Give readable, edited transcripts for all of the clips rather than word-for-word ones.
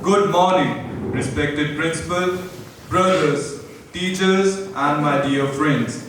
Good morning, respected principal, brothers, teachers, and my dear friends.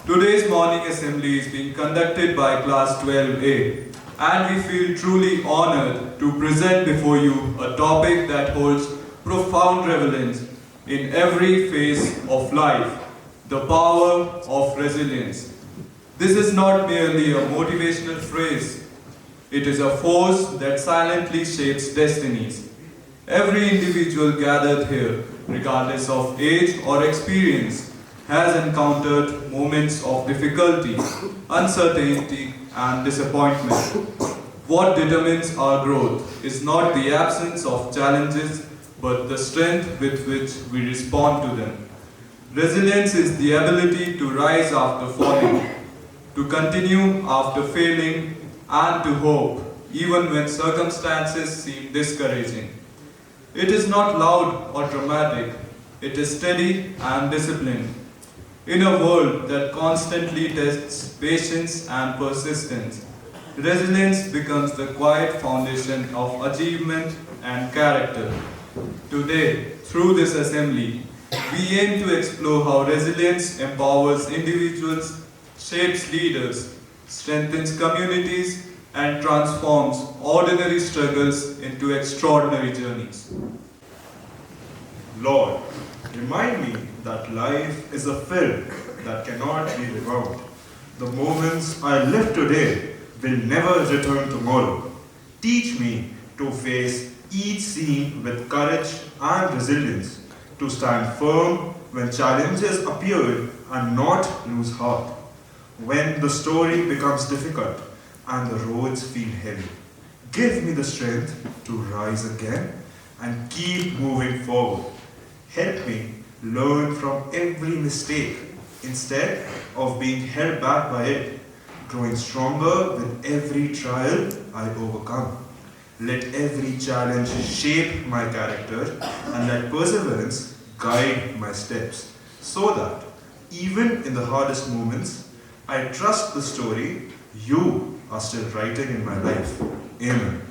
Today's morning assembly is being conducted by class 12A, and we feel truly honored to present before you a topic that holds profound relevance in every phase of life, the power of resilience. This is not merely a motivational phrase, it is a force that silently shapes destinies. Every individual gathered here, regardless of age or experience, has encountered moments of difficulty, uncertainty, and disappointment. What determines our growth is not the absence of challenges, but the strength with which we respond to them. Resilience is the ability to rise after falling, to continue after failing, and to hope even when circumstances seem discouraging. It is not loud or dramatic, it is steady and disciplined. In a world that constantly tests patience and persistence, resilience becomes the quiet foundation of achievement and character. Today, through this assembly, we aim to explore how resilience empowers individuals, shapes leaders, strengthens communities, and transforms ordinary struggles into extraordinary journeys. Lord, remind me that life is a film that cannot be rewound. The moments I live today will never return tomorrow. Teach me to face each scene with courage and resilience, to stand firm when challenges appear and not lose heart. When the story becomes difficult and the roads feel heavy, give me the strength to rise again and keep moving forward. Help me learn from every mistake instead of being held back by it, growing stronger with every trial I overcome. Let every challenge shape my character and let perseverance guide my steps, so that even in the hardest moments, I trust the story you are still writing in my life. Amen.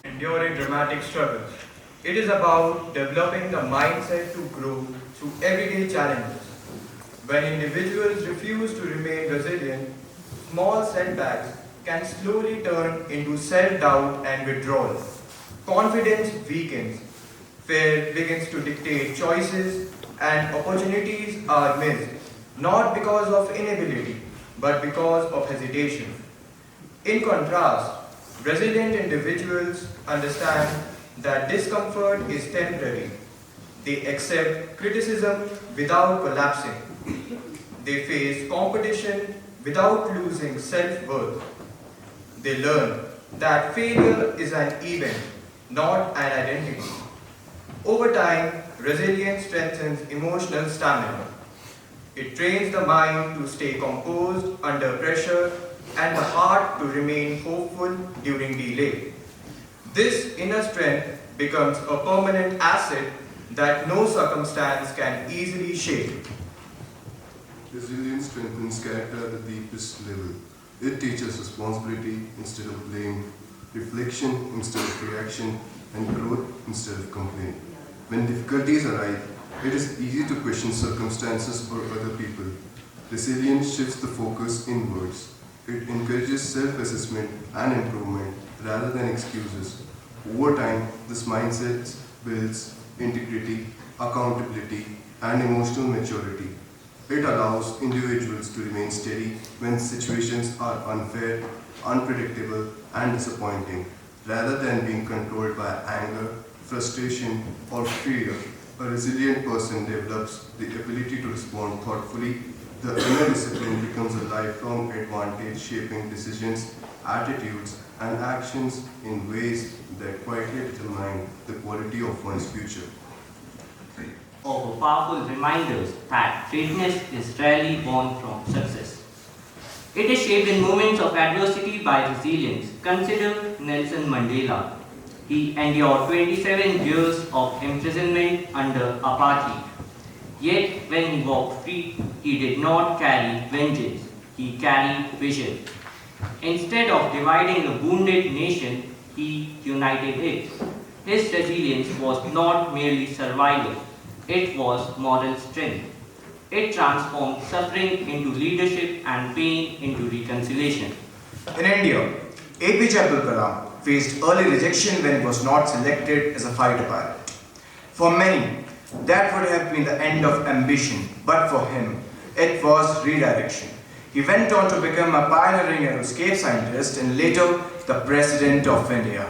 Enduring dramatic struggles. It is about developing the mindset to grow through everyday challenges. When individuals refuse to remain resilient, small setbacks can slowly turn into self-doubt and withdrawal. Confidence weakens, fear begins to dictate choices, and opportunities are missed, not because of inability, but because of hesitation. In contrast, resilient individuals understand that discomfort is temporary. They accept criticism without collapsing. They face competition without losing self-worth. They learn that failure is an event, not an identity. Over time, resilience strengthens emotional stamina. It trains the mind to stay composed under pressure and the heart to remain hopeful during delay. This inner strength becomes a permanent asset that no circumstance can easily shake. Resilience strengthens character at the deepest level. It teaches responsibility instead of blame, reflection instead of reaction, and growth instead of complaint. When difficulties arise, it is easy to question circumstances or other people. Resilience shifts the focus inwards. It encourages self-assessment and improvement rather than excuses. Over time, this mindset builds integrity, accountability, and emotional maturity. It allows individuals to remain steady when situations are unfair, unpredictable, and disappointing, rather than being controlled by anger, frustration, or fear. A resilient person develops the ability to respond thoughtfully. The inner discipline becomes a lifelong advantage, shaping decisions, attitudes, and actions in ways that quietly determine the quality of one's future. Offer powerful reminders that greatness is rarely born from success. It is shaped in moments of adversity by resilience. Consider Nelson Mandela. He endured 27 years of imprisonment under apartheid. Yet, when he walked free, he did not carry vengeance, he carried vision. Instead of dividing a wounded nation, he united it. His resilience was not merely survival, it was moral strength. It transformed suffering into leadership and pain into reconciliation. In India, APJ Abdul Kalam faced early rejection when he was not selected as a fighter pilot. For many, that would have been the end of ambition, but for him, it was redirection. He went on to become a pioneering aerospace scientist and later the President of India.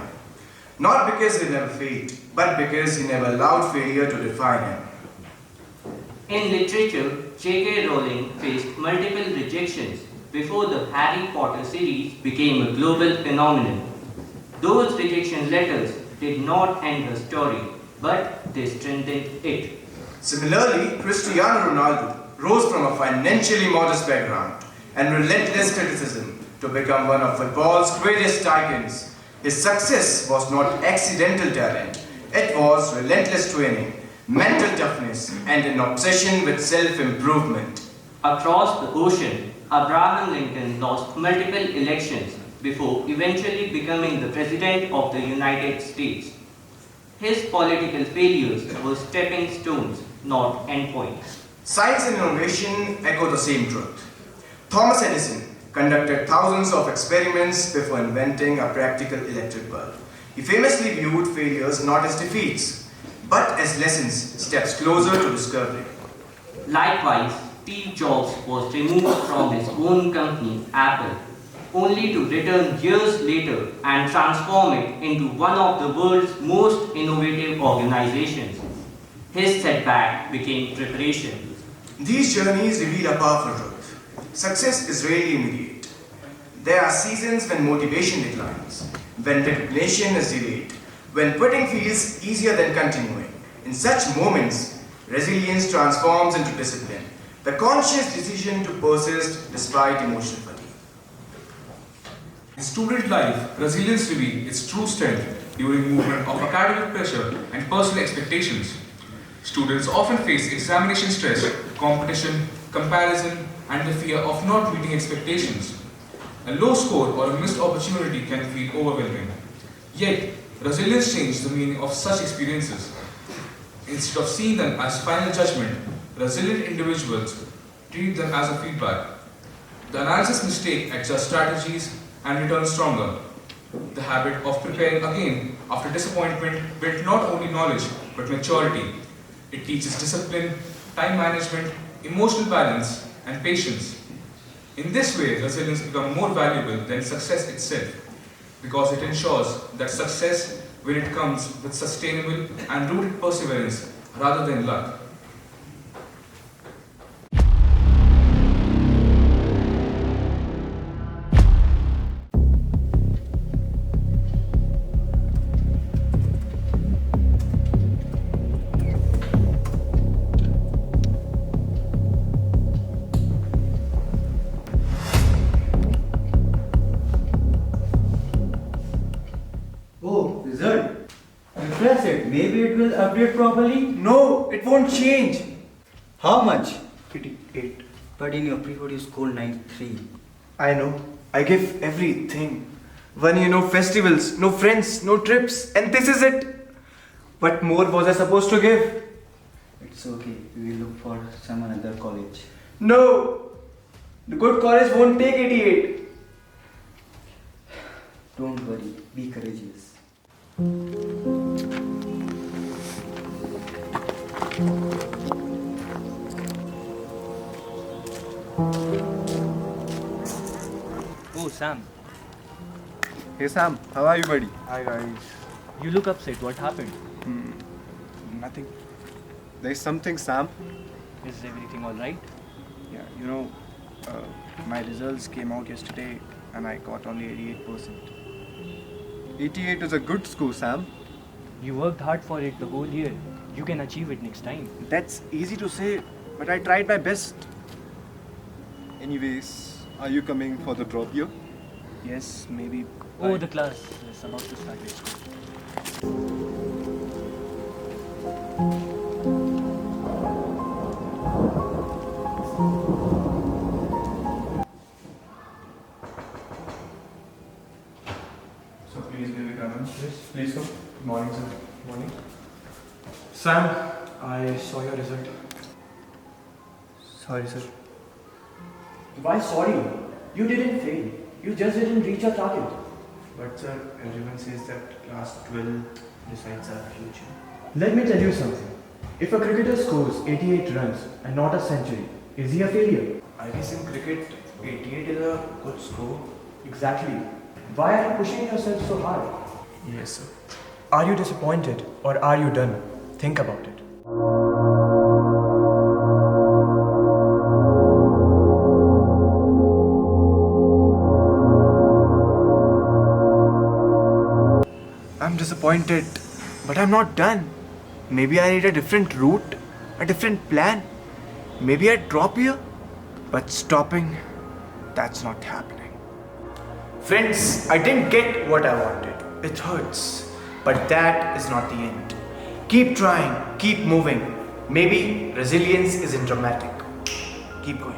Not because he never failed, but because he never allowed failure to define him. In literature, J.K. Rowling faced multiple rejections before the Harry Potter series became a global phenomenon. Those rejection letters did not end her story, but they strengthened it. Similarly, Cristiano Ronaldo rose from a financially modest background and relentless criticism to become one of football's greatest icons. His success was not accidental talent, it was relentless training, mental toughness, and an obsession with self-improvement. Across the ocean, Abraham Lincoln lost multiple elections before eventually becoming the President of the United States. His political failures were stepping stones, not endpoints. Science and innovation echo the same truth. Thomas Edison conducted thousands of experiments before inventing a practical electric bulb. He famously viewed failures not as defeats, but as lessons, steps closer to discovery. Likewise, Steve Jobs was removed from his own company, Apple, only to return years later and transform it into one of the world's most innovative organizations. His setback became preparation. These journeys reveal a powerful truth. Success is rarely immediate. There are seasons when motivation declines, when recognition is delayed, when quitting feels easier than continuing. In such moments, resilience transforms into discipline, the conscious decision to persist despite emotional fatigue. In student life, resilience reveals its true strength during movement of academic pressure and personal expectations. Students often face examination stress, competition, comparison, and the fear of not meeting expectations. A low score or a missed opportunity can feel overwhelming. Yet, resilience changes the meaning of such experiences. Instead of seeing them as final judgment, resilient individuals treat them as a feedback. The analysis mistake adjusts strategies and return stronger. The habit of preparing again after disappointment built not only knowledge but maturity. It teaches discipline, time management, emotional balance, and patience. In this way, resilience becomes more valuable than success itself because it ensures that success, when it comes with sustainable and rooted perseverance rather than luck. Oh, result. Refresh it. Maybe it will update properly. No, it won't change. How much? 88. But in your pre-board you scored 93. I know. I give everything. 1 year, no festivals, no friends, no trips, and this is it. What more was I supposed to give? It's okay. We will look for some another college. No. The good college won't take 88. Don't worry. Be courageous. Oh, Sam, Hey Sam, how are you, buddy? Hi guys. you look upset. What happened? Nothing. There's something, Sam. Is everything alright? Yeah, my results came out yesterday and I got only 88%. 88 is a good score, Sam. You worked hard for it the whole year. You can achieve it next time. That's easy to say, but I tried my best. Anyways, are you coming for the drop year? Yes, maybe. Oh, the class is about to start. Let's go. So please, may we come in? Yes, please come. Morning, sir. Morning. Sam, I saw your result. Sorry, sir. Why sorry? You didn't fail. You just didn't reach your target. But, sir, everyone says that class 12 decides our future. Let me tell you something. If a cricketer scores 88 runs and not a century, is he a failure? I guess in cricket, 88 is a good score. Exactly. Why are you pushing yourself so hard? Yes, sir. Are you disappointed or are you done? Think about it. I'm disappointed, but I'm not done. Maybe I need a different route, a different plan. Maybe I drop here, but stopping, that's not happening. Friends, I didn't get what I wanted. It hurts, but that is not the end. Keep trying, keep moving. Maybe resilience isn't dramatic. Keep going.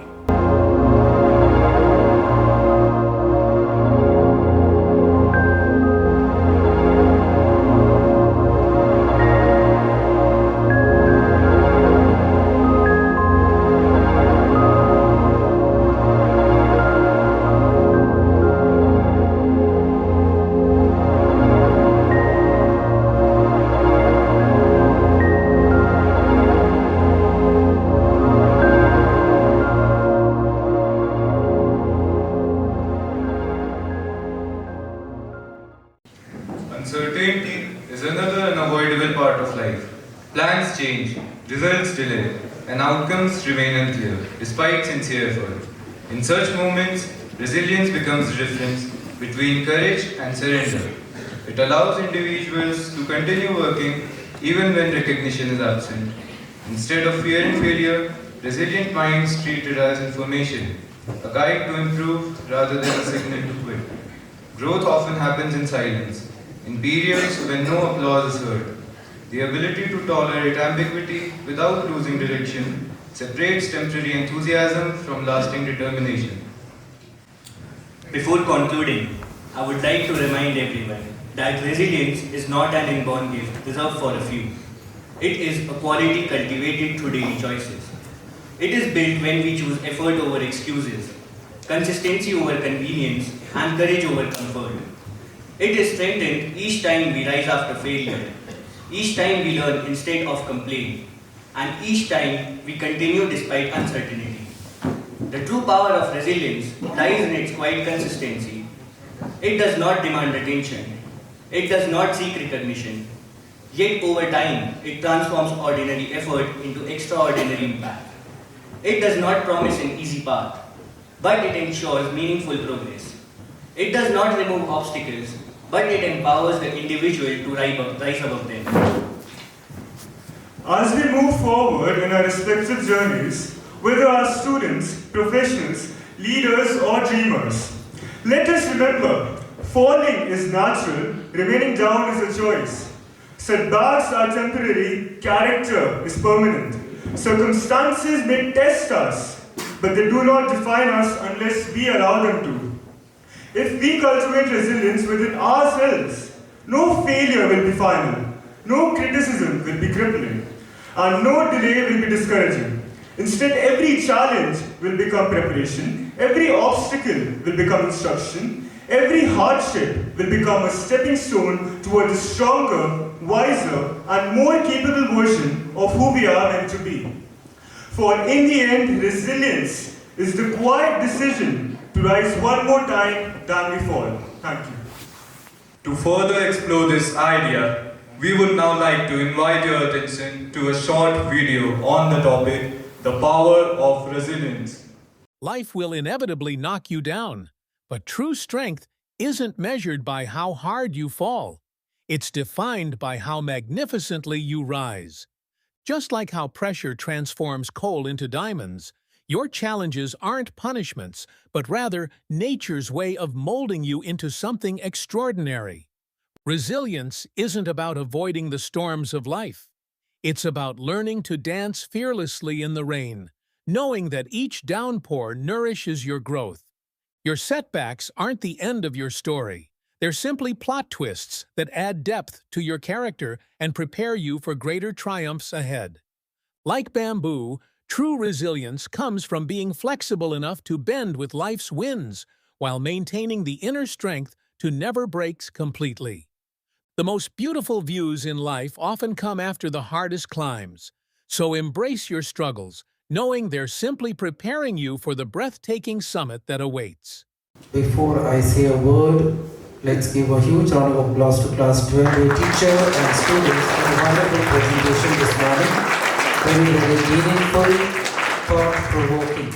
Uncertainty is another unavoidable part of life. Plans change, results delay, and outcomes remain unclear despite sincere effort. In such moments, resilience becomes the difference between courage and surrender. It allows individuals to continue working even when recognition is absent. Instead of fearing failure, resilient minds treat it as information, a guide to improve rather than a signal to quit. Growth often happens in silence, in periods when no applause is heard. The ability to tolerate ambiguity without losing direction separates temporary enthusiasm from lasting determination. Before concluding, I would like to remind everyone that resilience is not an inborn gift reserved for a few. It is a quality cultivated through daily choices. It is built when we choose effort over excuses, consistency over convenience, and courage over comfort. It is strengthened each time we rise after failure, each time we learn instead of complain, and each time we continue despite uncertainty. The true power of resilience lies in its quiet consistency. It does not demand attention. It does not seek recognition. Yet over time, it transforms ordinary effort into extraordinary impact. It does not promise an easy path, but it ensures meaningful progress. It does not remove obstacles, but it empowers the individual to rise above them. As we move forward in our respective journeys, whether our students, professionals, leaders, or dreamers, let us remember, falling is natural, remaining down is a choice. Setbacks are temporary, character is permanent. Circumstances may test us, but they do not define us unless we allow them to. If we cultivate resilience within ourselves, no failure will be final, no criticism will be crippling, and no delay will be discouraging. Instead, every challenge will become preparation, every obstacle will become instruction, every hardship will become a stepping stone toward a stronger, wiser, and more capable version of who we are meant to be. For in the end, resilience is the quiet decision to rise one more time than we fall. Thank you. To further explore this idea, we would now like to invite your attention to a short video on the topic, the power of resilience. Life will inevitably knock you down, but true strength isn't measured by how hard you fall. It's defined by how magnificently you rise. Just like how pressure transforms coal into diamonds, your challenges aren't punishments, but rather nature's way of molding you into something extraordinary. Resilience isn't about avoiding the storms of life. It's about learning to dance fearlessly in the rain, knowing that each downpour nourishes your growth. Your setbacks aren't the end of your story. They're simply plot twists that add depth to your character and prepare you for greater triumphs ahead. Like bamboo, true resilience comes from being flexible enough to bend with life's winds while maintaining the inner strength to never break completely. The most beautiful views in life often come after the hardest climbs. So embrace your struggles, knowing they're simply preparing you for the breathtaking summit that awaits. Before I say a word, let's give a huge round of applause to Class 12A teacher and students for a wonderful presentation this morning. Very, very meaningful, thought-provoking.